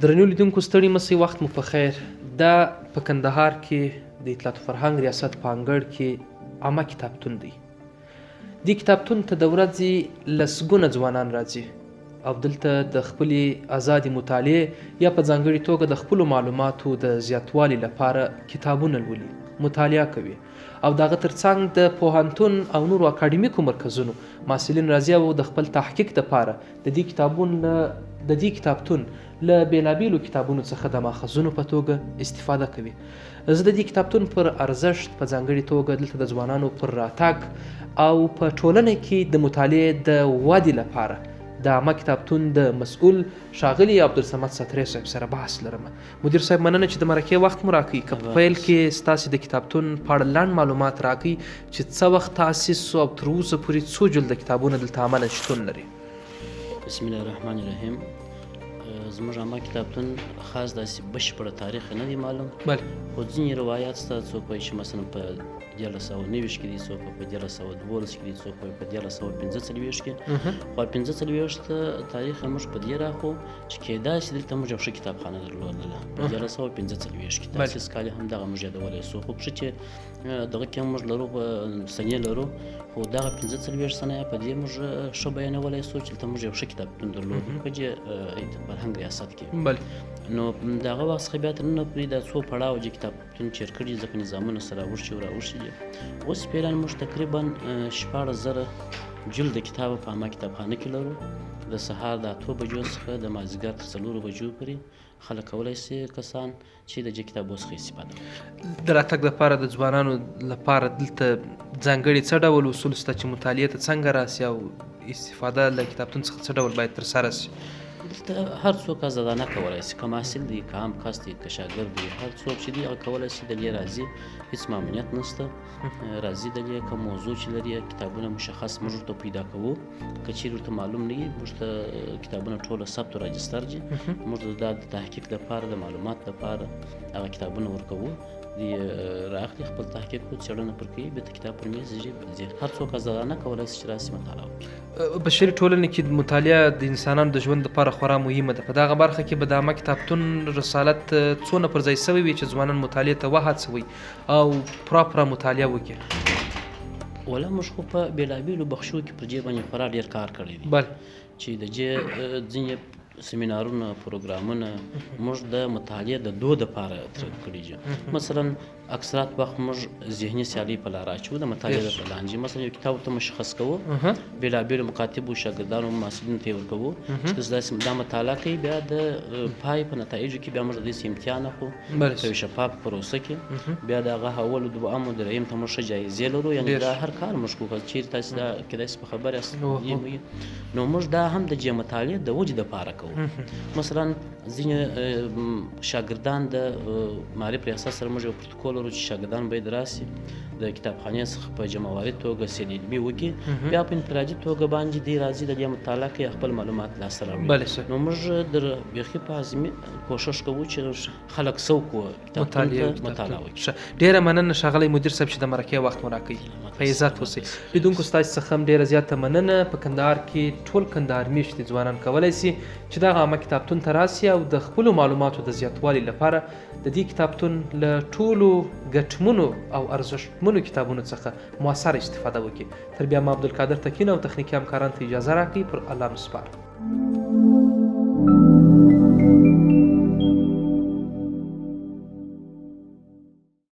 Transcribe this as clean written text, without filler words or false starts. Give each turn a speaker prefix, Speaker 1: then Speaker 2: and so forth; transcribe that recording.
Speaker 1: درنو لیدونکو ستړي مسئ، وخت مو په خیر. دا په کندهار کې د اطلاعات فرهنګ ریاست په انګړ کې عامه کتابتون دی. دې کتابتون ته د ورځې لسګونه ځوانان راځي او دلته د خپلې ازادې مطالعې یا په ځانګړې توګه د خپلو معلوماتو د زیاتوالي لپاره کتابونه لولي، مطالعه کوي او د هغه ترڅنګ د پوهنتون او نورو اکاډمیکو مرکزونو محصلین راځي او د خپل تحقیق دپاره د دې کتابتون له بېلابېلو کتابونو څخه د ماخذونو په توګه استفاده کوي. زه د دې کتابتون پر ارزښت په ځانګړې توګه دلته د ځوانانو پر راتګ او په ټولنه کې د مطالعې د ودې لپاره د عامه کتابتون د مسؤل ښاغلي عبدالصمد سطري صاحب سره بحث لرم. مدیر صاحب، مننه چې د مرکې وخت مو راکوي. که په پیل کې ستاسې د کتابتون په اړه لنډ معلومات راکوي چې څه وخت تاسیس او تر اوسه پورې څو جلده کتابونه دلته عملاً شتون لري؟
Speaker 2: بسم الله الرحمن الرحیم. زموږ عامه کتابتون خاص داسې بشپړه تاریخ نه دی معلوم، خو ځینې روایات شته. څوک وایي چې مثلا په 1190 کې دي، څوک په 1112 کې دي، څوک په 1145 کې. خو 45 تاریخ موږ په دې راخو چې کېدای شي دلته موږ یو ښه کتابخانه درلودله په 1145 کې. تاسیس کال یې همدغه موږ یادولی سو، خو پکې چې دغه کې موږ لرو سنې لرو، خو دغه 45 سنه په دې موږ ښه بیانولی سو چې دلته موږ یو ښه کتابتون درلود په دې فرهنګ ریاست کې. نو دغه وخت څخه بیا تر نن پورې دا څو پړاو چې کتابتون چیر کړي ځکه نظامونه سره راوښتي او راوښتي دي. اوس فعلا موږ تقریبا 14,000 جلد کتاب په عامه کتابخانه کې لرو. د سهار د 8 بجو څخه د مازدیګر تر 4 بجو پورې خلک کولی سي کسان چې د دې کتابو څخه استفاده وکړي.
Speaker 1: د راتګ لپاره د ځوانانو لپاره دلته ځانګړي څه ډول اصول شته چې مطالعې ته څنګه راسي او استفاده له کتابتون څخه څه ډول باید ترسره سي؟
Speaker 2: دلته هر څوک ازادانه کولی شي، که محصل دی، که عام کس دی، که شاګرد دی، هر څوک چې دی هغه کولی شي دلې راځي. هېڅ ممنوعیت نشته، راځي دلې. که موضوع چې لري کتابونه مشخص موږ ورته پیدا کوو، که چیرې ورته معلوم نه وي موږ ته کتابونه ټوله ثبت و راجستر دي. موږ د تحقیق دپاره د معلومات دپاره هغه کتابونه ورکوو، دی راخلي خپل تحقیق کو څېړنه پر کوي، بېرته کتاب پر میز ځي. هر څوک ازادانه کولی شي چې راسي مطالعه وکړي.
Speaker 1: بشري ټولنې کې مطالعه د انسانانو د ژوند لپاره خورا مهمه ده. په دغه برخه کې به د عامه کتابتون رسالت څونه پر ځای سوی وي چې ځوانان مطالعې ته وهڅوي او پوره مطالعه وکړي؟
Speaker 2: ولا موږ خو په بېلابېلو بخشو کې پر دې باندې خورا ډېر کار کړی دی چې د دې ځینې سیمینارونه، پروګرامونه موږ د مطالعې د دود لپاره ترتیب کړي دي. مثلا اکثرات وخت موږ ذهني سیالۍ په لاره اچوو د مطالعې د لاندې. مثلا یو کتاب ورته مشخص کوو، بېلابېلو مکاتبو شاګردانو محصلینو ته یې ورکوو چې تاسو دا مطالعه کوئ. بیا د پای په نتایجو کې بیا موږ د دې امتحان اخلو په یو شفاف پروسه کې. بیا د هغه اول، دویم او دریم ته موږ ښه جایزې لرو. یعنې دا هر کار موږ کوو. چیرې تاسو دا کیدای شي په خبر یاست، نو موږ دا هم د دې مطالعې د ودې دپاره کوو. مثلا ځینې شاګردان د معارف ریاست سره موږ یو پروتوکول لرو چې شاګردان باید راسي د کتابخانې څخه په جمعواري توګه سیر علمي وکړي، بیا په انفرادي توګه باندې دی راځي د دې مطالعه کوي، خپل معلومات لاسته راوړي. نو موږ د بیخي په عظمي کوښښ کوو چې خلک څه وکړو، کتابتون ته مطالعه وکړي.
Speaker 1: ډېره مننه ښاغلی مدیر صاحب چې د مرکې وخت مو راکوي. په عزت اوسئ. لیدونکو ستاسې څخه هم ډېره زیاته مننه. په کندهار کې ټول کندهار میشتې ځوانان کولی سي چې دغه عامه کتابتون ته راسي او د خپلو معلوماتو د زیاتوالي لپاره د دې کتابتون له ټولو ګټمنو او ارزښتمنو کتابونو څخه مؤثره استفاده وکړي. تر بیا ما عبدالقادر تکین او تخنیکي همکارانو ته اجازه راکړئ. پر الله مو سپارم.